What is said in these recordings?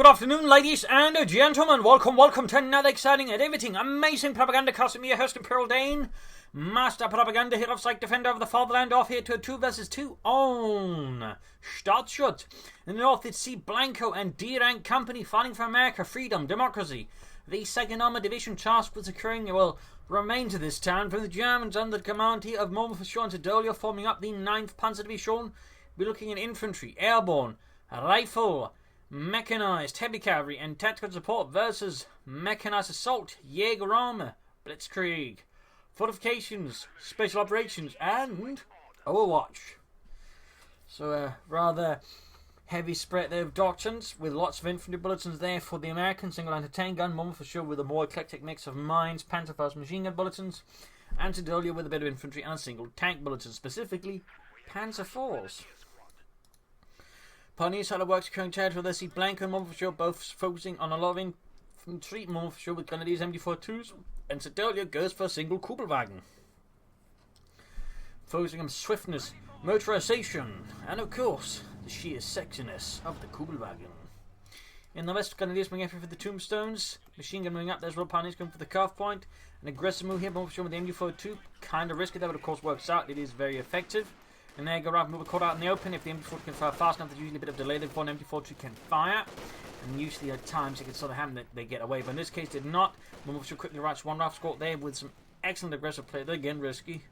afternoon, ladies and gentlemen. Welcome to another exciting and everything amazing Propagandacaster with your host, Imperial Dane, Master Propaganda here of Psych Defender of the Fatherland, off here to a 2 vs 2 on Stadtschutt. In the north, it's Cblanco and Derank company fighting for America, freedom, democracy. The 2nd Armored Division tasked with securing, remains of this town from the Germans under the command here of Momo4sho and Siddolio, forming up the 9th Panzer Division. We're looking at infantry, airborne, rifle, mechanized, heavy cavalry, and tactical support versus mechanized assault, Jaeger armor, Blitzkrieg, Fortifications, special operations, and Overwatch. So a rather heavy spread there of doctrines, with lots of infantry bulletins there for the American, single anti-tank gun, Momo4sho with a more eclectic mix of mines, panzer-fast machine gun bulletins, and Siddolio with a bit of infantry and a single tank bulletin, specifically Panzer IVs. Pioneers how to work securing territory with Cblanco and Momo4sho, both focusing on a lot of infantry. Momo4sho with Grenadiers MD42s, and Siddolio goes for a single Cblanco. Focusing on swiftness, motorization, and of course, the sheer sexiness of the Cblanco. In the west, Grenadiers moving up for the tombstones, machine gun moving up there as well, Pioneers going for the cuff point. An aggressive move here, Momo4sho with the MD42, kind of risky there, but of course works out, it is very effective. And there you go, right, move caught out in the open. If the MD42 can fire fast enough, there's usually a bit of delay before an MD42 can fire. And usually at times it can sort of happen that they get away. But in this case, did not. Momo4sho quickly writes one rifle squad there with some excellent aggressive play. They're again risky.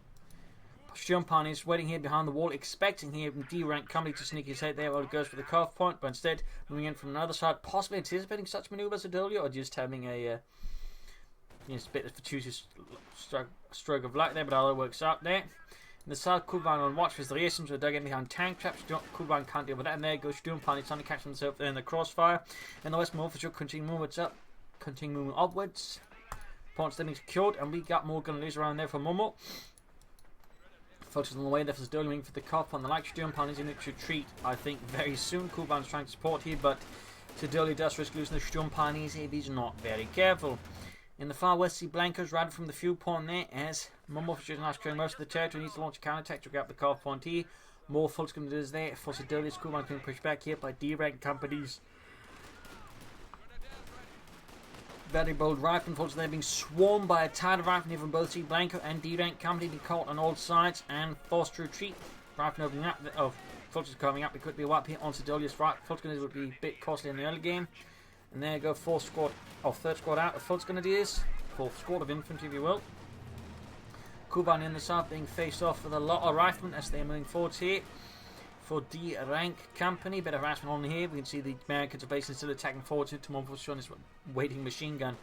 Pioneer is waiting here behind the wall, expecting here from Derank company to sneak his head there while he goes for the cuff point. But instead, moving in from another side, possibly anticipating such maneuvers as Siddolio, or just having a bit of a fortuitous stroke of luck there, but all works out there. In the south, Coh2 on watch for the Reasons were dug in behind tank traps. Coh2 can't deal with that, and there goes Pioneer trying to catch himself there in the crossfire. In the west, Momo4sho continue moving upwards. Points then secured, and we got more Grenadiers around there for Momo. Focusing on the way there for Siddolio, moving for the cuff on the light. Pioneers in to retreat, I think, very soon. Coh2's trying to support here, but Siddolio does risk losing the Pioneers here if he's not very careful. In the far west, Cblanco's riding from the fuel point there as Momo4sho is now securing most of the territory. Needs to launch a counterattack to grab the cuff point here. More full Grenadiers there for Siddolio's Coh2 being pushed back here by Derank companies. Very bold riflemen, folks, they're being swarmed by a tide of riflemen here from both Cblanco and Derank company, being caught on all sides and forced to retreat. Riflemen opening up, folks is coming up, it could be a wipe here on Siddolio's right. Full Grenadiers would be a bit costly in the early game. And there you go, third squad out of full Grenadiers, 4th squad of infantry if you will. Coh2 in the south being faced off with a lot of riflemen as they're moving forwards here. For Derank company, bit of harassment on here. We can see the Americans are basically still attacking forwards into Momo4sho and his waiting machine gun.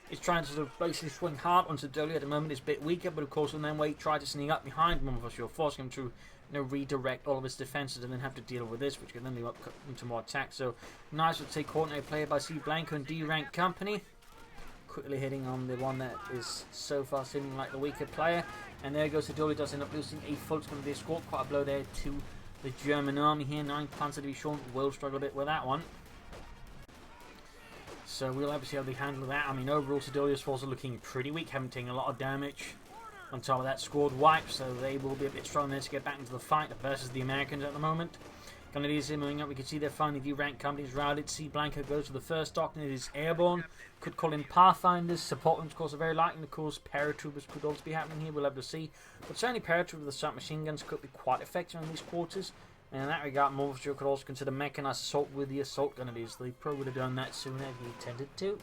It's trying to sort of basically swing hard on Siddolio at the moment. It's a bit weaker, but of course when then try to sneak up behind Momo4sho, forcing him to redirect all of his defenses and then have to deal with this, which can then lead up into more attack. So nice, would say, coordinated play by Cblanco and Derank company. Quickly hitting on the one that is so far seeming like the weaker player. And there goes Siddolio, does end up losing a full Grenadier squad. Quite a blow there to the German army here. 9th Panzer Division will struggle a bit with that one. So we'll have to see how they handle that. I mean, overall Siddolio's forces are looking pretty weak, haven't taken a lot of damage. On top of that, squad wipe, so they will be a bit strong there to get back into the fight versus the Americans at the moment. Grenadiers moving up, we can see they're finally Derank companies routed. Cblanco goes to the first doctrine, it is airborne. Could call in Pathfinders, support them, of course, are very likely. Of course, paratroopers could also be happening here, we'll have to see. But certainly paratroopers with assault machine guns could be quite effective in these quarters. And in that regard, Momo4sho could also consider mechanized assault with the assault Grenadiers. They probably would have done that sooner if he intended to.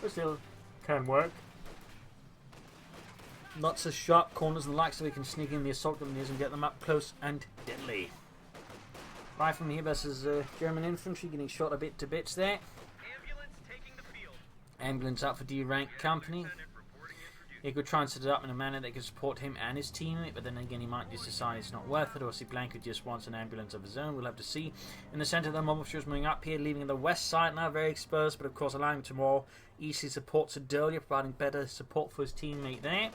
But still, can work. Lots of sharp corners and the like, so we can sneak in the assault Grenadiers and get them up close and deadly. Rifleman here versus German infantry, getting shot a bit to bits there. Ambulance out for Derank company. He could try and set it up in a manner that could support him and his teammate, but then again he might just decide it's not worth it, or Cblanco just wants an ambulance of his own. We'll have to see. In the centre, the Momo4sho is moving up here, leaving the west side now very exposed, but of course allowing him to more easily support Siddolio, providing better support for his teammate there.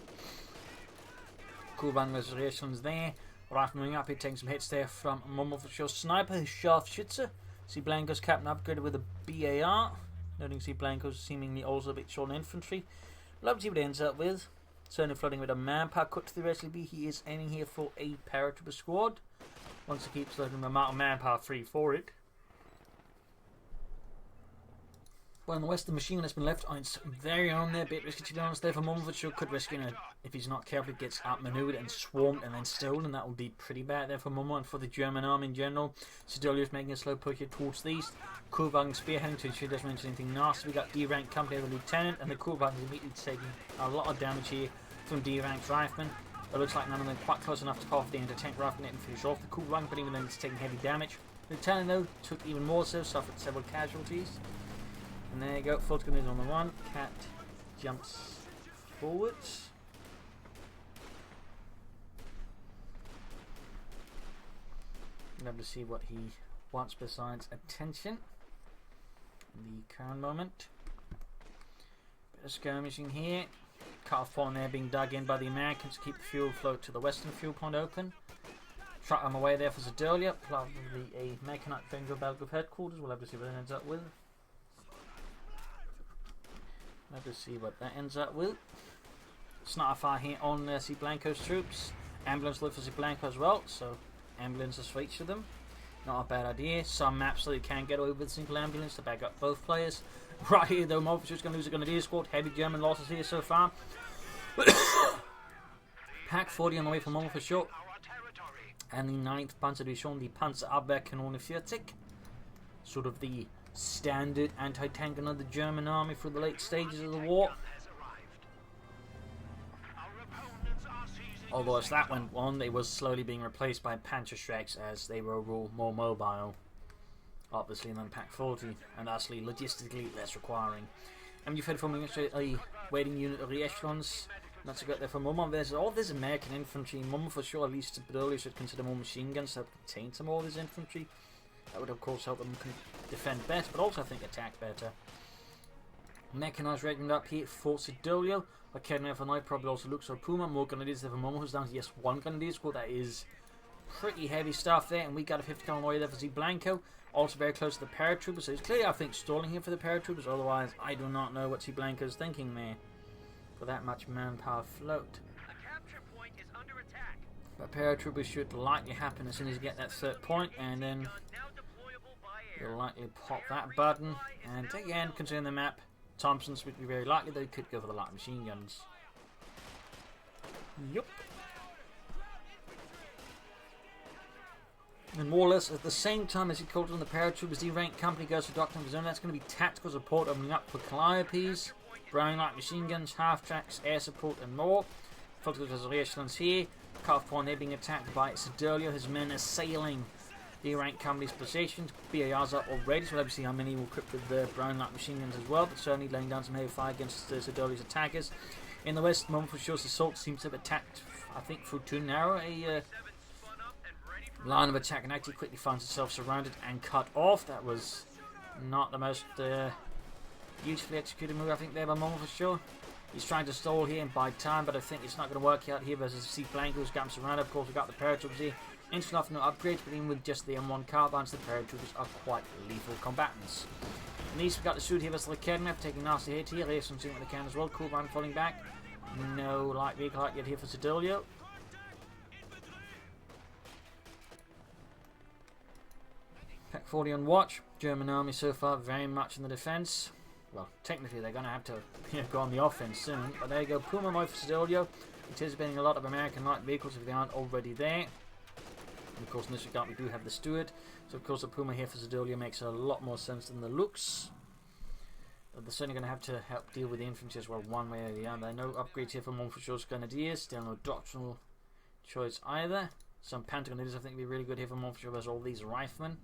Coh2 reservations there. Rifle moving up here, taking some hits there from Momo4sho. Sniper, his Scharfschütze. Cblanco's captain upgraded with a BAR. Noting Cblanco's seemingly also a bit short in infantry. Love to see what he ends up with. Certainly flooding with a manpower. Could theoretically be he is aiming here for a paratrooper squad. Once he keeps letting the amount of manpower free for it. But on the west, the machine gun has been left on its very own there. Bit risky to be honest there for Momo4sho. Could risk, if he's not careful, gets outmaneuvered and swarmed and then stolen. That will be pretty bad there for Momo and for the German army in general. Siddolio is making a slow push here towards the east. Coh2 spearheading to ensure he doesn't mention anything nasty. We got Derank company of the lieutenant, and the Coh2 is immediately taking a lot of damage here from Derank's riflemen. It looks like none of them quite close enough to pop off the anti-tank rifle and finish off the Cblanco, but even then it's taking heavy damage. The lieutenant though took even more so, suffered several casualties. And there you go, Fortifications is on the run. Cat jumps forwards. Love to see what he wants besides attention in the current moment. Bit of skirmishing here. Cut-off point there being dug in by the Americans to keep the fuel flow to the western fuel point open. Truck on the way there for Siddolio. Probably a mechanite finger belt of headquarters. We'll have to see what it ends up with. Let us see what that ends up with. Sniper fire here on Cblanco's troops. Ambulance look for Cblanco as well, so ambulances for each of them. Not a bad idea. Some maps so you can get away with a single ambulance to back up both players. Right here though, Momo4sho going to lose a Grenadier squad. Heavy German losses here so far. Pack 40 on the way from Momo4sho. And the 9th Panzer Division, the Panzerabwehrkanone 40. Sort of the standard anti-tank gun of the German army through the late stages of the war. Although as that went on, they were slowly being replaced by Panzerschrecks as they were overall more mobile, obviously, than Pack 40, and actually logistically less requiring. And you've heard from a waiting unit of the echelons. That's a good there for Momo. There's all this American infantry. Momo4sho, at least Siddolio, should consider more machine guns to contain some of this infantry. That would of course help them defend better, but also I think attack better. Mechanized regiment up here for Siddolio. Arcade for night probably also looks for Puma. More Grenadiers there for Momo, who's down to yes, 1 Grenadier squad. That is pretty heavy stuff there, and we got a 50 cal away there for Cblanco. Also very close to the paratroopers, so he's clearly I think stalling here for the paratroopers. Otherwise, I do not know what Cblanco's thinking there for that much manpower float. But paratroopers should likely happen as soon as you get that 3rd point, and then you'll likely pop that button. And again, considering the map, Thompsons would be very likely, though he could go for the light machine guns. Yup. And more or less at the same time as he called on the paratroopers, Derank company goes for Doctor Zone. That's going to be tactical support opening up for Calliopes, Browning light machine guns, half tracks, air support, and more. Fortifications echelons here. Cut-off point there being attacked by Siddolio. His men assailing the Derank company's positions. BAR's up already, so we'll have to see how many will equip with the brown light machine guns as well, but certainly laying down some heavy fire against Siddolio's attackers. In the west, Momo4sho's assault seems to have attacked, I think, through too narrow a line of attack, and actually quickly finds itself surrounded and cut off. That was not the most usefully executed move, I think, there by Momo4sho. He's trying to stall here and buy time, but I think it's not going to work out here versus Cblanco, who's got him surrounded. Of course, we've got the paratroopers here. Instant off, no upgrades, but even with just the M1 carbines, the paratroopers are quite lethal combatants. And these, we've got the suit here versus the Kednev, taking nasty hit here. There's some seeing what they can as well. Coh2 falling back. No light vehicle yet here for Siddolio. Pack 40 on watch. German army so far very much in the defense. Well, technically they're going to have to go on the offense soon. But there you go, Puma mode for Siddolio. Anticipating a lot of American light vehicles if they aren't already there. And of course in this regard we do have the Steward. So of course the Puma here for Siddolio makes a lot more sense than the looks. But they're certainly going to have to help deal with the infantry as well, one way or the other. No upgrades here for Momo4sho's Grenadiers. Still no doctrinal choice either. Some Panther Grenadiers I think would be really good here for Momo4sho versus all these riflemen.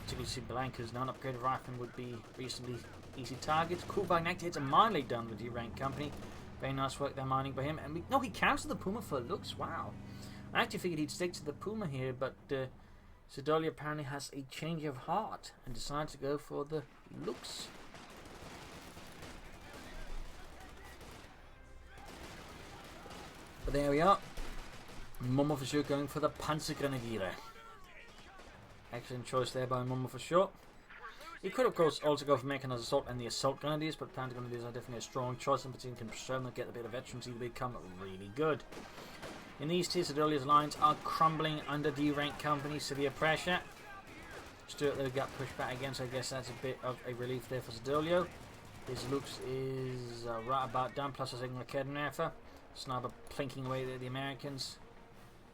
Particularly Cblanco's non-upgraded rifleman would be reasonably easy targets. Coh2 actually hits a mine laid down with the Derank company. Very nice work there mining by him. And he cancelled the Puma for looks. Wow. I actually figured he'd stick to the Puma here, but Siddolio apparently has a change of heart and decides to go for the looks. But there we are. Momo4sho going for the Panzergrenadiere. Excellent choice there by Momo4sho. He could of course also go for mechanized assault and the assault grenadiers, but Panther Grenadiers are definitely a strong choice, and between can certainly get a bit of veterancy to become really good. In these tiers, Siddolio's lines are crumbling under Derank company, severe pressure. Stuart though got pushed back again, so I guess that's a bit of a relief there for Siddolio. His looks is right about done, plus a second Rakedenwerfer. Sniper plinking away at the Americans,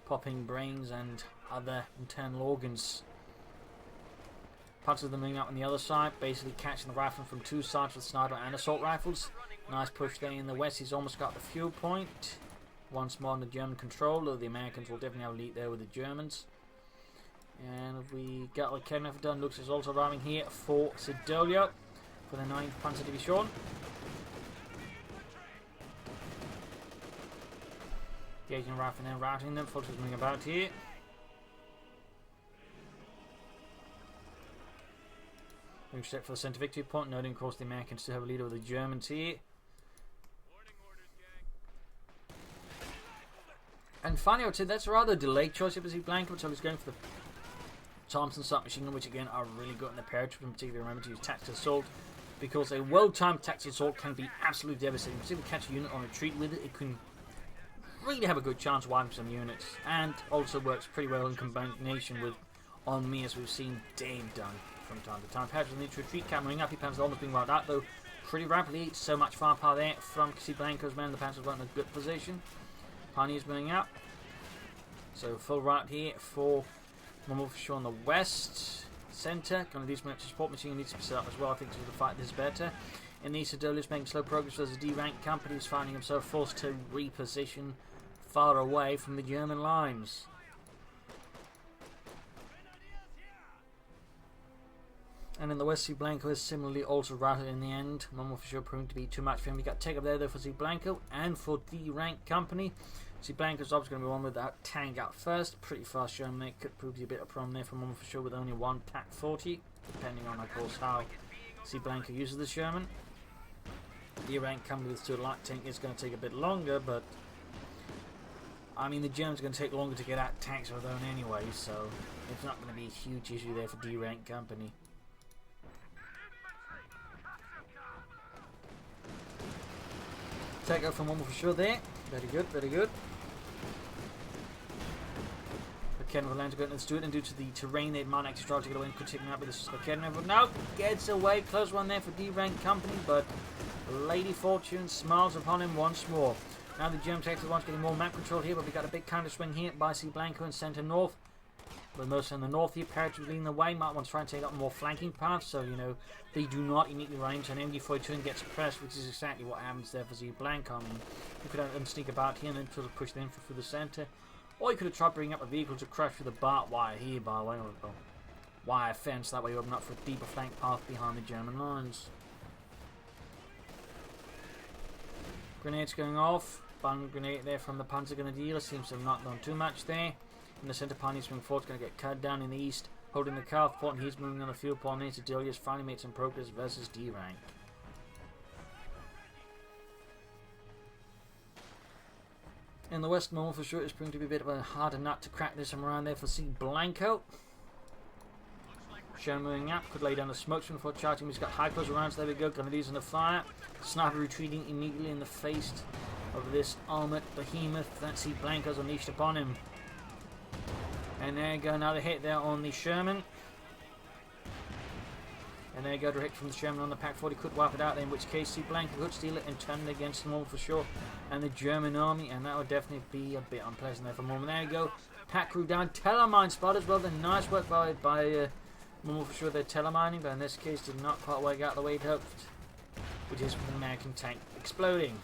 popping brains and other internal organs. Parts of them moving up on the other side, basically catching the rifle from two sides with sniper and assault rifles. Nice push there in the west. He's almost got the fuel point. Once more under German control, though the Americans will definitely have a lead there with the Germans. And we got Rakedenwerfer done. Looks is also arriving here for Siddolio for the 9th Panzer Division. Engaging rifle and routing them. Fulton's moving about here. Moving straight for the centre victory point, noting of course the Americans still have a lead over the Germans here. And finally I would say that's a rather delayed choice of Cblanco, so he's going for the Thompson submachine gun, which again are really good in the paratrooper, in particular remember to use tactical assault, because a well-timed tactical assault can be absolutely devastating. If you catch a unit on retreat with it, it can really have a good chance of wiping some units, and also works pretty well in combination with on me, as we've seen Dave done from time to time. Paratroopers need to retreat, coming up. He Panzer's almost being wiped out though pretty rapidly. So much firepower there from Cblanco's men. The Panzers weren't in a good position. Pioneers moving out. So full right here for Momo4sho on the west. Centre. Going to do some extra support machine needs to be set up as well. I think to fight this better. In the Siddolio's making slow progress as a Derank company is finding himself forced to reposition far away from the German lines. And in the west, Cblanco is similarly also routed in the end. Momo4sho proving to be too much for him. We got take up there though for Cblanco and for Derank company. Cblanco's obviously going to be one with that tank out first. Pretty fast Sherman there. Could prove to be a bit of a problem there for Momo4sho with only one TAC-40, depending on of course how Cblanco uses the Sherman. Derank company with two light tank is going to take a bit longer, but I mean the Germans are going to take longer to get out tanks of their own anyway, so it's not going to be a huge issue there for Derank company. Take out from Momo4sho there. Very good, very good. Rakedenwerfer land to go into it, and due to the terrain, they might actually try to get away and could take him out with this Rakedenwerfer. No, gets away. Close one there for Derank company, but Lady Fortune smiles upon him once more. Now the German tactical one's getting more map control here, but we got a big counter swing here by Cblanco in centre north. But mostly in the north here, paratroopers leading the way. Might want to try and take up more flanking paths, so you know they do not immediately range and MD42 and gets pressed, which is exactly what happens there for Cblanco. I mean, you could have them sneak about here and then sort of push the infantry through the centre, or you could have tried bringing up a vehicle to crash through the barbed wire here, by the way, or the wire fence. That way you open up for a deeper flank path behind the German lines. Grenades going off. One grenade there from the Panzer Grenadier. Seems to have not done too much there. In the centre, Pioneers moving forward, going to get cut down in the east, holding the Cow point, and he's moving on the field point. Near Siddolio's finally made some progress versus Derank. In the west, Momo4sho is proving to be a bit of a harder nut to crack this time around there for Cblanco. Sherman moving up, could lay down the smoke screen before charging. He's got high close rounds. There we go. Grenadiers on the fire. Sniper retreating immediately in the face of this armoured behemoth that Cblanco's unleashed upon him. And there you go, another hit there on the Sherman. And there you go, direct from the Sherman on the Pac-40, could wipe it out there, in which case Cblanco could steal it and turn it against them all for sure. And the German army, and that would definitely be a bit unpleasant there for Momo. There you go, Pac crew down, telemine spot as well. The nice work by Momo4sho, they're telemining, but in this case did not quite work out the way it hoped, which is with the American tank exploding.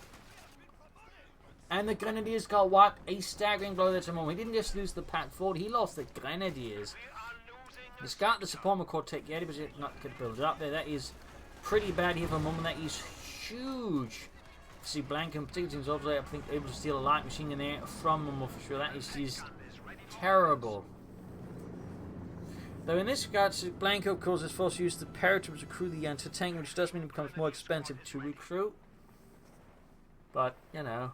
And the Grenadiers got wiped, a staggering blow there to Momo. He didn't just lose the Pac-40, he lost the Grenadiers. He's got the support core take yet, but he's not going to build it up there. That is pretty bad here for Momo. That is huge. Cblanco in particular is also, I think, able to steal a light machine in there from Momo4sho. That is just terrible. Though in this regard, Cblanco, of course, is forced to use the paratroopers to recruit the anti-tank, which does mean it becomes more expensive to recruit. But, you know.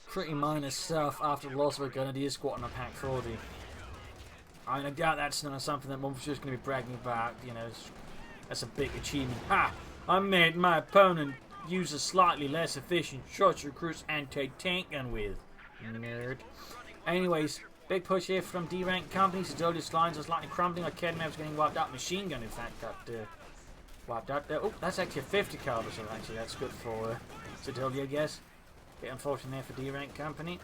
Pretty minor stuff after the loss of a Grenadier squad on a Pac-40. I mean, I doubt that's not something that Momo4sho is going to be bragging about, you know. That's a big achievement. Ha! I made my opponent use a slightly less efficient short recruits anti-tank gun with. Nerd. Anyways, Big push here from Derank Company. Siddolio's lines are slightly crumbling. Kedmev's getting wiped out. Machine gun, in fact, got wiped out there. Oh, that's actually a 50 caliber, so actually that's good for Siddolio, I guess. Bit unfortunate there for Derank Company.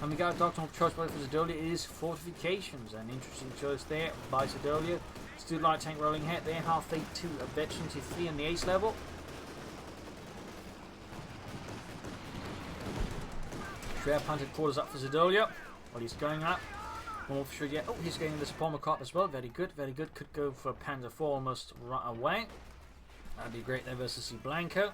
And we got a doctrinal choice for Siddolio is Fortifications. An interesting choice there by Siddolio. Student light tank rolling ahead there. Halfway to a veteran to 3 on the ace level. Shroud punted quarters up for Siddolio. Well, he's going up. Momo4sho, yeah. Oh, he's going into the Palmer Cop as well. Very good, very good. Could go for a Panzer IV almost right away. That'd be great there versus Cblanco.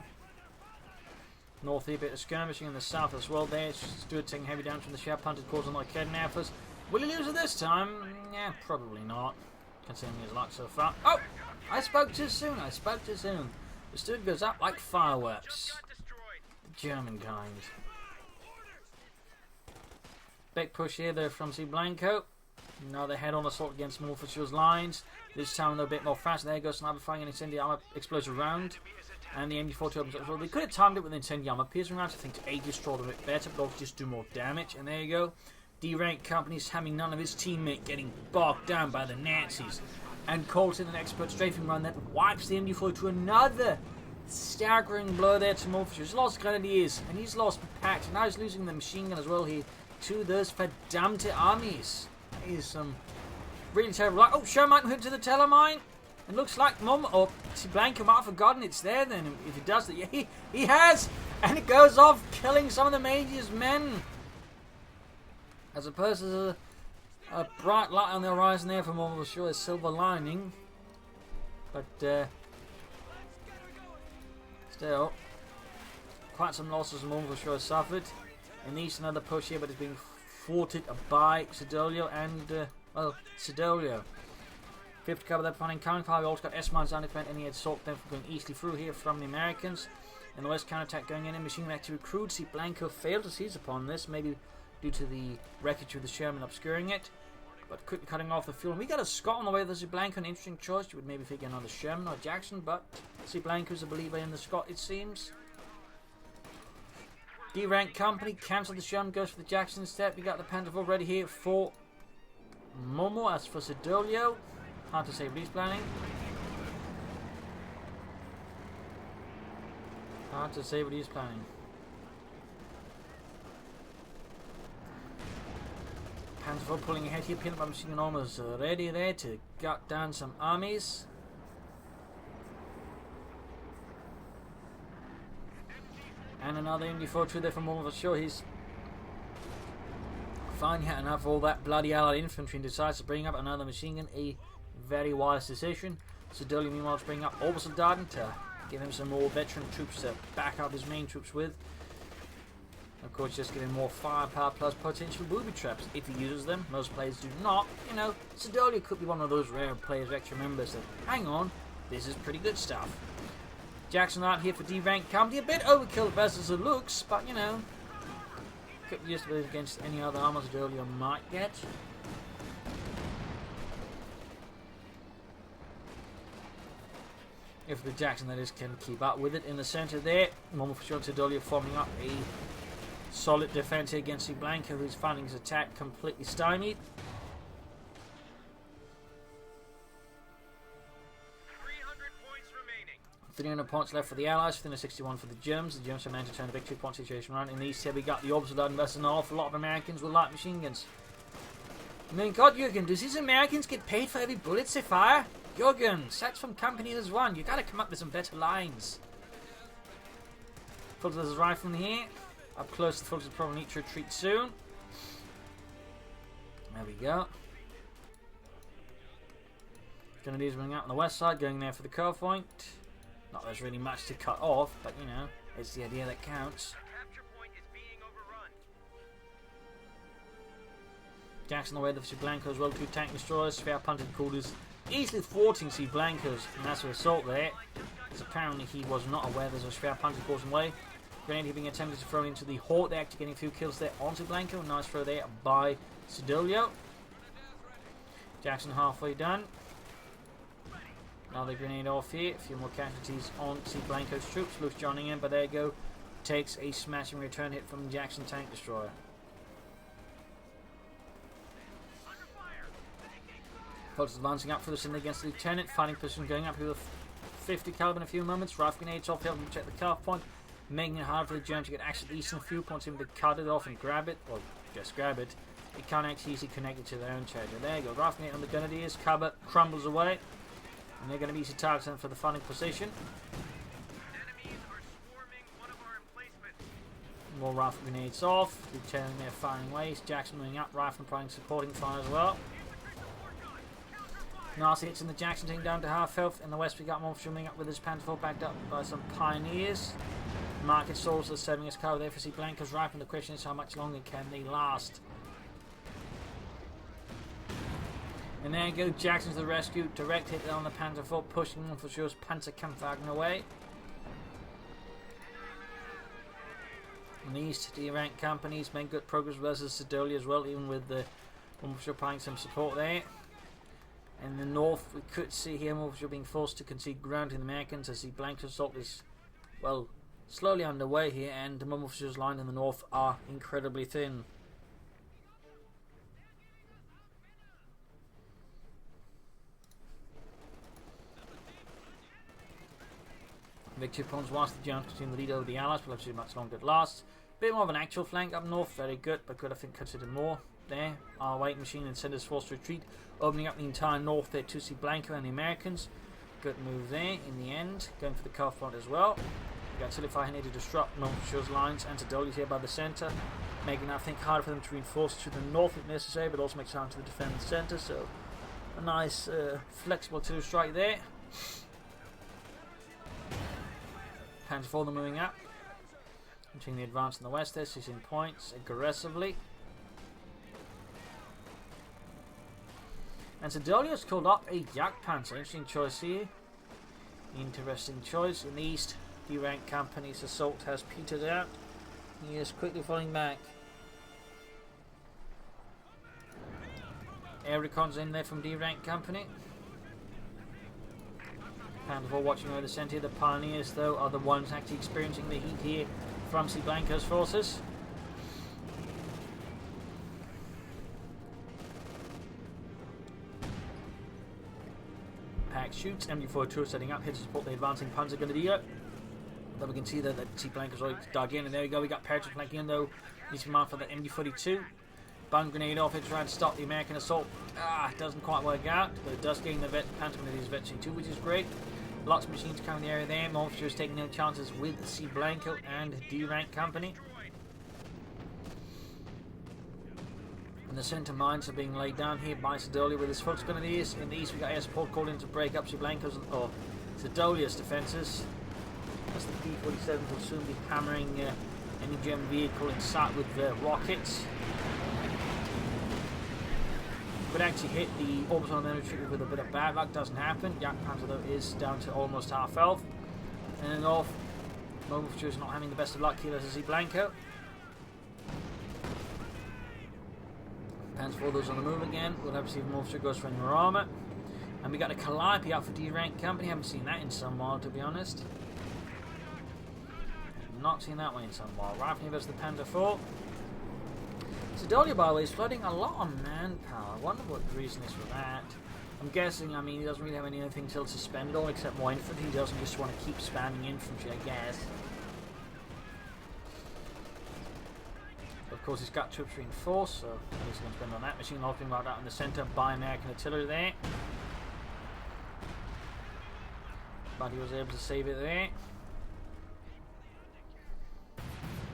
North here, bit of skirmishing in the south as well there. Stewart taking heavy damage from the Shroud punted quarters on like Kednappers. Will he lose it this time? Yeah, probably not. Considering his luck so far. Oh! I spoke too soon. I spoke too soon. The Stewart goes up like fireworks. The German kind. Big push here though from Cblanco. Now they head on assault against Momo4sho's lines. This time they're a bit more fast. There goes sniper firing an incendiary armor explosive round. And the MD-42 opens up. Well, they could have timed it with an incendiary armor piercing rounds. I think to A destroy them a bit better, but also just do more damage. And there you go. Derank Company's having none of his teammate getting bogged down by the Nazis. And Coh2, an expert strafing run that wipes the MD-42 to another staggering blow there to Momo4sho. He's lost grenadiers and he's lost packs. And now he's losing the machine gun as well here to those verdammte armies. That is some really terrible. Oh, Show might move to the telemine. It looks like Momo or Cblanco might have forgotten it's there then. If he does that, yeah, he has! And it goes off killing some of the Major's men. As opposed to a bright light on the horizon there for Momo4sho, a silver lining. But still, quite some losses Momo4sho has suffered. In the east, another push here, but it's being thwarted by Siddolio and, well, Siddolio. 50 cover that finding counterfire. We also got S-mines down to prevent any assault them from going easily through here from the Americans. In the west, counterattack going in, and machine gun activity crude. Cblanco failed to seize upon this, maybe due to the wreckage of the Sherman obscuring it. But quickly cutting off the fuel. And we got a Scot on the way with the Cblanco, an interesting choice. You would maybe figure another Sherman or Jackson, but Cblanco's a believer in the Scot, it seems. Derank Company cancel the Sherman, goes for the Jackson instead. We got the Panzer IV ready here for Momo. As for Siddolio, hard to say what he's planning. Hard to say what he's planning. Panzer IV pulling ahead here, peanut butter machine gun almost ready there to gut down some armies. And another MD-42 there from Momo4sho. He's finally had enough of all that bloody allied infantry and decides to bring up another machine gun. A very wise decision. Siddolio meanwhile is bringing up Obersoldaten to give him some more veteran troops to back up his main troops with. Of course, just giving more firepower plus potential booby traps if he uses them. Most players do not. You know, Siddolio could be one of those rare players that remembers that, hang on, this is pretty good stuff. Jackson out here for Derank Company. A bit overkill versus the looks, but you know, could be used against any other armor Siddolio might get. If the Jackson, that is, can keep up with it. In the center there, Momo4sho and Siddolio forming up a solid defense here against Cblanco, who's finding his attack completely stymied. 300 points left for the Allies, 361 for the Germans. The Germans have managed to turn the big 2-point situation around. In the east here we got the Obersoldaten versus an awful lot of Americans with light machine guns. I mean, God, Jürgen, does these Americans get paid for every bullet they fire? Jürgen, sets from company as one. You gotta come up with some better lines. Fulton's right from here. Up close, Fulton's probably need to retreat soon. There we go. Grenadiers running out on the west side, going there for the Coh point. Not there's really much to cut off, but you know, it's the idea that counts. Jackson on the way to Cblanco as well, 2 tank destroyers, spare punted quarters, easily thwarting Cblanco's massive assault there. Because apparently he was not aware there's a spare punted quarters in the way. Grenade being attempted to throw into the Horde, they're actually getting a few kills there on Cblanco. Nice throw there by Siddolio. Jackson halfway done. Another grenade off here, a few more casualties on Cblanco's troops. Loose joining in, but there you go. Takes a smashing return hit from the Jackson tank destroyer. Colts advancing up for the center against the lieutenant. Fighting position going up with a 50 caliber in a few moments. Rifle grenades off, helping to check the calf point, making it hard for the Germans to get access to the eastern fuel points, even to cut it off and grab it, or just grab it. It can't actually easily connect it to their own charger. There you go. Rifle grenade on the Grenadiers. Cover crumbles away, and they're going to be easy targets for the fighting position. More rifle grenades off. Lieutenant there firing ways. Jackson moving up. Rifle providing supporting fire as well. Nasty hits in the Jackson team down to half health. In the west we got Momo4sho moving up with his Panther backed up by some Pioneers. Market Souls are serving his cover there for Cblanco's rifle. The question is how much longer can they last? And there you go, Jackson to the rescue. Direct hit on the Panther 4, pushing Momo4sho's Panzerkampfwagen away. On the east, Derank companies made good progress versus Siddolio as well, even with the Momo4sho applying some support there. In the north, we could see here Momo4sho being forced to concede ground to the Americans as the Cblanco assault is, well, slowly underway here, and the Momo4sho's line in the north are incredibly thin. Victory points whilst the Germans continue the lead over the Allies, but let's see much longer it lasts. Bit more of an actual flank up north, very good, but could I think consider more there. Our weight machine and senders forced to retreat, opening up the entire north there to Cblanco and the Americans. Good move there in the end, going for the calf point as well. We got Silify here to disrupt Momo4sho's lines, and Siddolio's here by the centre, making I think harder for them to reinforce to the north if necessary, but also makes it hard to defend the centre, so a nice flexible artillery strike there. Panther 4 them moving up. Continuing the advance in the west there, seizing points aggressively. And Siddolio's called up a Jagdpanzer. Interesting choice here. Interesting choice. In the east, Derank company's assault has petered out. He is quickly falling back. Air recon's in there from Derank company. Panther 4 watching over the centre. The Pioneers, though, are the ones actually experiencing the heat here from Cblanco's forces. Pack shoots. MG42 setting up here to support the advancing Panzer Grenadier. But we can see that Cblanco's already dug in, and there we go. We got Petrol flanking in, though. Needs to be marked for the MG42. Bun grenade off it, trying to stop the American assault. It doesn't quite work out, but it does gain the Panther Grenadiers virtually too, which is great. Lots of machines covering the area there. Momo4sho is taking no chances with Cblanco and Derank company. And the centre mines are being laid down here by Siddolio with his Fox Grenadiers. In the east, we got air support called in to break up Cblanco's or Siddolio's defences. As the P-47 will soon be hammering any German vehicle in sight with rockets. Could actually hit the orbital military with a bit of bad luck, doesn't happen. Jagdpanzer though is down to almost half health. And in the north, Momo4sho is not having the best of luck here as Cblanco. Panzer 4 those on the move again. We'll have to see if Momo4sho goes for any more armour. And we got a Calliope out for Derank company. Haven't seen that in some while, to be honest. Not seen that one in some while. Rifle versus the Panther 4. Siddolio, by the way, is flooding a lot on manpower. I wonder what the reason is for that. I'm guessing, I mean, he doesn't really have anything to suspend all except more infantry. He doesn't just want to keep spamming infantry, I guess. Of course, he's got troops reinforced, so he's going to spend on that. Machine locking right out in the centre by American artillery there. But he was able to save it there.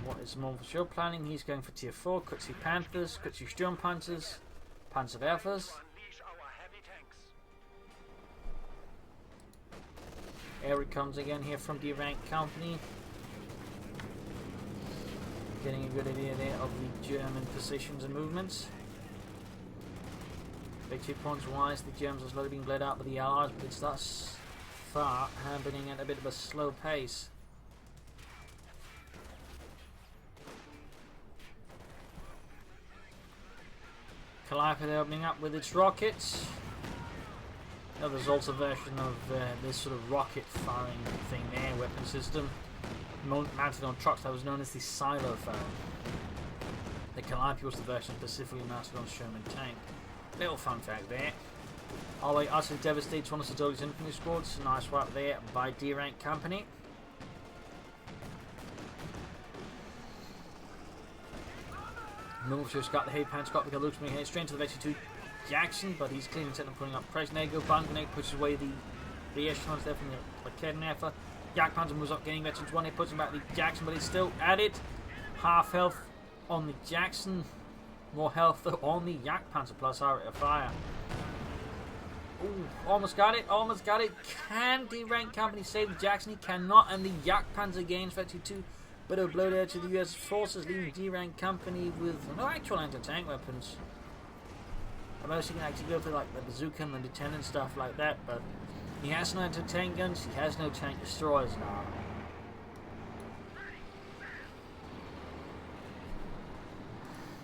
What is Momo4sho planning? He's going for tier 4, could see Panthers, could see Sturmpanzers, Panzerwerfers. Air it comes again here from Derank company. Getting a good idea there of the German positions and movements. Victory points wise, the Germans are slowly being bled out by the Allies, but it's thus far happening at a bit of a slow pace. Calliope they're opening up with its rockets. There's also a version of this sort of rocket firing thing there, weapon system, mounted on trucks that was known as the silo phone. The Calliope was the version specifically mounted on Sherman tank. Little fun fact there. Alway utterly devastates one of Siddolio's infantry squads. Nice work there by Derank Company. Momo4sho's got the hay pants, got the looks moving straight into the Vector 2 Jackson, but he's clean instead of putting up pressure. There you go, Banganek pushes away the echelons there from the Kednefer. Yak Panzer moves up, getting veterans 1 hit, puts him back to the Jackson, but he's still at it. Half health on the Jackson, more health though on the Yak Panzer plus our rate of fire. Ooh, almost got it, almost got it. Can Derank Company save the Jackson? He cannot, and the Yak Panzer gains 32. But a blow there to the US forces, leaving Derank Company with no actual anti-tank weapons. I suppose he can actually go for like the bazooka and the lieutenant stuff like that, but he has no anti-tank guns, he has no tank destroyers now.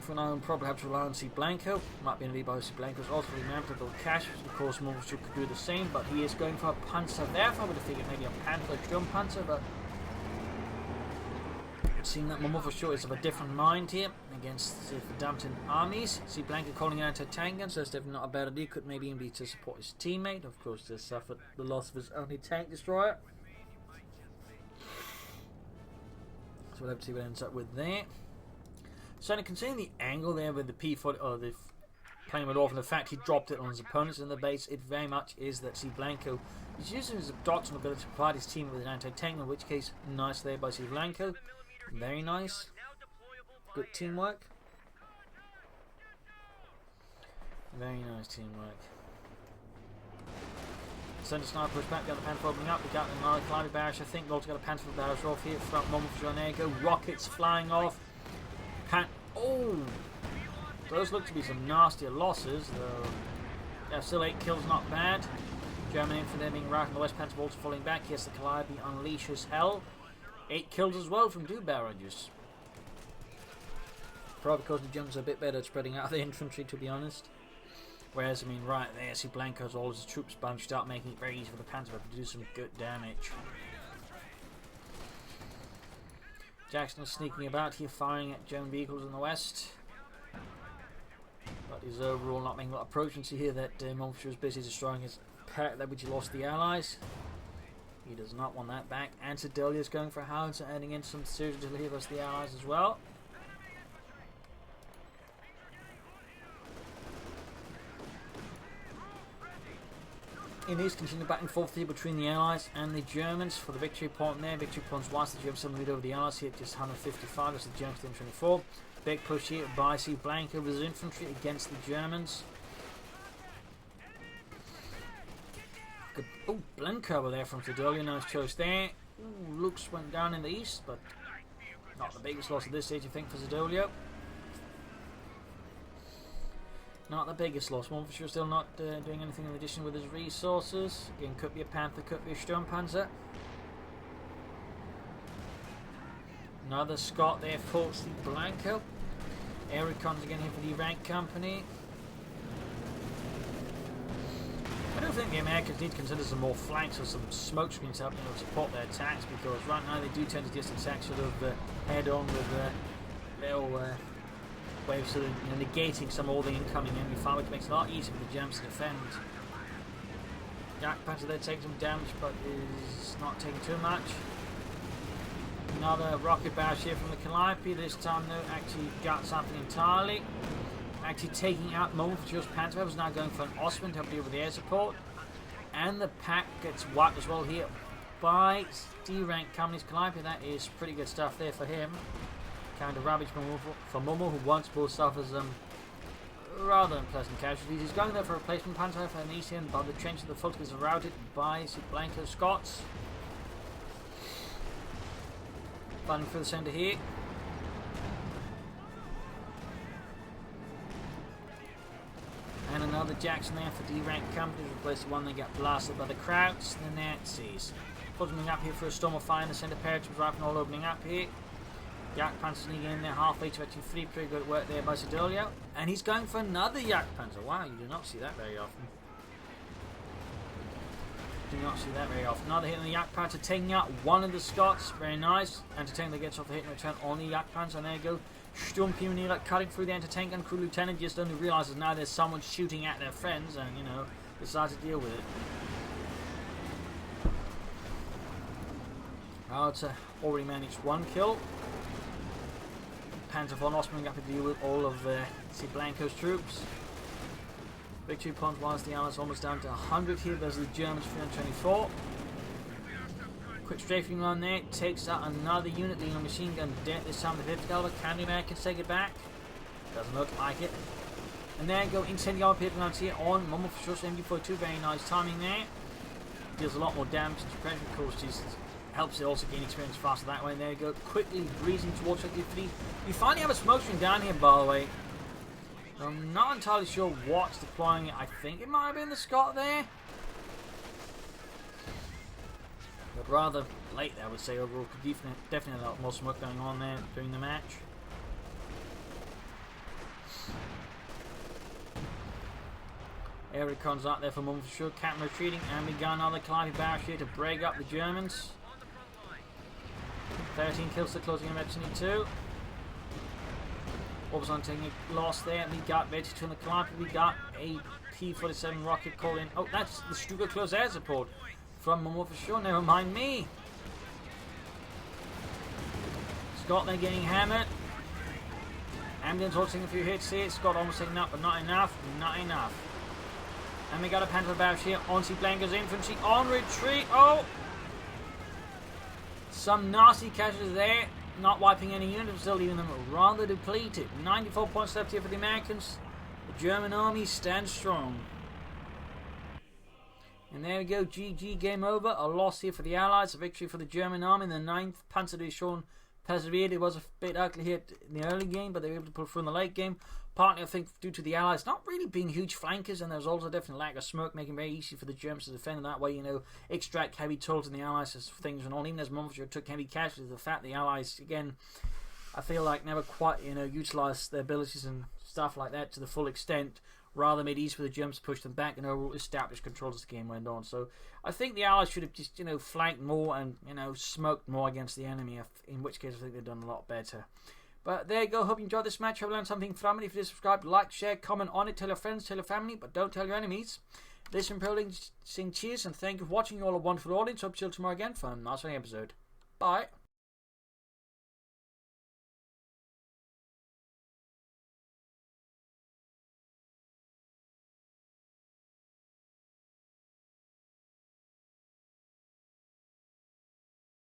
For now, we'll probably have to rely on Cblanco. Might be in the lead by Cblanco's ultimately mountable cash. Of course, Momo4sho could do the same, but he is going for a Panzer there. I would have figured maybe a Panther, Sturm Panzer, but it seems that Momo4sho is of a different mind here against the Dampton armies. Cblanco calling an anti-tank gun, so it's definitely not a bad idea. Could maybe even be to support his teammate. Of course, to suffer the loss of his only tank destroyer. So we'll have to see what ends up with there. So considering the angle there with the P40, or the playing it off, and the fact he dropped it on his opponents in the base, it very much is that Cblanco is using his doctrine ability to provide his team with an anti-tank, in which case, nice there by Cblanco. Very nice. Good teamwork. Very nice teamwork. Center sniper push back, got the Panther opening up, we got another climbing barrage, I think. We've also got a Panther barrage off here, front Momo4sho, there you go, rockets flying off. Oh! Those look to be some nastier losses, though. Yeah, still 8 kills, not bad. German infantry being routed, and the West Panther also falling back. Yes, the Calliope unleashes hell. 8 kills as well from 2 barrages. Probably because the Germans are a bit better at spreading out the infantry, to be honest. Whereas, I mean, right there, Cblanco's all his troops bunched up, making it very easy for the Panther to do some good damage. Jackson is sneaking about here, firing at German vehicles in the west. But he's overall not making a lot of progress. Here that Momo4sho is busy destroying his pack that which he lost the Allies. He does not want that back. And Siddolio is going for howitzer, adding in some serious artillery versus the Allies as well. It is continuing back and forth here between the Allies and the Germans for the victory point there. Victory points once the Germans have lead over the Allies here at just 155 versus the Germans 24. Big push here by Cblanco with his infantry against the Germans. Good. Oh, blend cover there from Siddolio. Nice choice there. Ooh, Lux went down in the east, but not the biggest loss at this stage, I think, for Siddolio. Not the biggest loss. Momo4sho still not doing anything in addition with his resources. Again, could be a Panther, could be a Sturmpanzer. Another Scot there for Cblanco. Air recons again here for the Derank Company. I don't think the Americans need to consider some more flanks or some smoke screens to help support their attacks, because right now they do tend to just attack sort of head on with little waves, sort of negating some of all the incoming enemy fire, which makes it a lot easier for the Germans to defend. Yak Panzer there takes some damage, but is not taking too much. Another rocket barrage here from the Calliope. This time, though, actually got something entirely. Actually taking out Momo4sho's Panther. Was now going for an Osman to help deal with the air support. And the pack gets wiped as well here by Derank Company's Calliope. That is pretty good stuff there for him. Kind of rubbish for Momo, who once both suffers rather unpleasant casualties. He's going there for a replacement Panther for an Elysian, but the trench of the Fulkers are routed by Cblanco Scots. Fighting for the centre here. And another Jackson there for Derank Company to replace the one that got blasted by the Krauts, the Nazis. Coming up here for a storm of fire in the centre. Paratroopers rifle all opening up here. Yak Panzer sneaking in there halfway to actually free. Pretty good work there by Siddolio. And he's going for another Yak Panzer. Wow, you do not see that very often. Do not see that very often. Another hit on the Yak Panzer, taking out one of the Scots. Very nice. Anti-tank gets off the hit and return on the Yak Panzer. And there you go. Sturmpioneer cutting through the anti-tank gun. Crew lieutenant just only realizes now there's someone shooting at their friends. And, you know, decide to deal with it. Rauter already managed 1 kill. Panzer von Osman got to deal with all of Cblanco's troops. Victory points whilst the Allies almost down to 100 here versus the Germans 324. Quick strafing run there, takes out another unit leading on machine gun debt, this time the 50 caliber. Can the Americans take it back? Doesn't look like it. And there go incendiary pit rounds here on Momo4sho MG42, very nice timing there. Deals a lot more damage to suppression, of course, just helps it also gain experience faster that way. And there you go, quickly breezing towards 53. You finally have a smoke screen down here, by the way. I'm not entirely sure what's deploying it. I think it might have been the Scot there. But rather late, I would say, overall. Definitely a lot more smoke going on there during the match. Air recons out there for Momo4sho. Captain retreating, and we got another Calliope barrage here to break up the Germans. 13 kills to closing in Destiny 2. Orbison taking a loss there. We got ready to turn the Calliope. We got a P-47 rocket call in. Oh, that's the Stuka close air support from Momo4sho. Never mind me. Scotland getting hammered. Ambulance also taking a few hits here. Scott almost taking up, but not enough. Not enough. And we got a Panther barrage here on Cblanco's infantry on retreat. Oh! Some nasty casualties there. Not wiping any units, still leaving them rather depleted. 94 points left here for the Americans. The German army stands strong. And there we go, GG, game over. A loss here for the Allies, a victory for the German army. The 9th Panzer Division persevered. It was a bit ugly here in the early game, but they were able to pull through in the late game. Partly, I think, due to the Allies not really being huge flankers, and there was also a definite lack of smoke, making it very easy for the Germans to defend in that way, you know, extract heavy tolls in the Allies as things went on. Even as Momo4sho took heavy casualties, the fact the Allies, again, I feel like never quite, you know, utilised their abilities and stuff like that to the full extent. Rather made it easy for the Germans to push them back and overall establish control as the game went on. So I think the Allies should have just, you know, flanked more and, you know, smoked more against the enemy, in which case I think they've done a lot better. But there you go. Hope you enjoyed this match. Hope you learned something from it. If you did, subscribe, like, share, comment on it. Tell your friends, tell your family, but don't tell your enemies. Listen, saying cheers and thank you for watching. You all a wonderful audience. Hope to see you tomorrow again for another episode. Bye.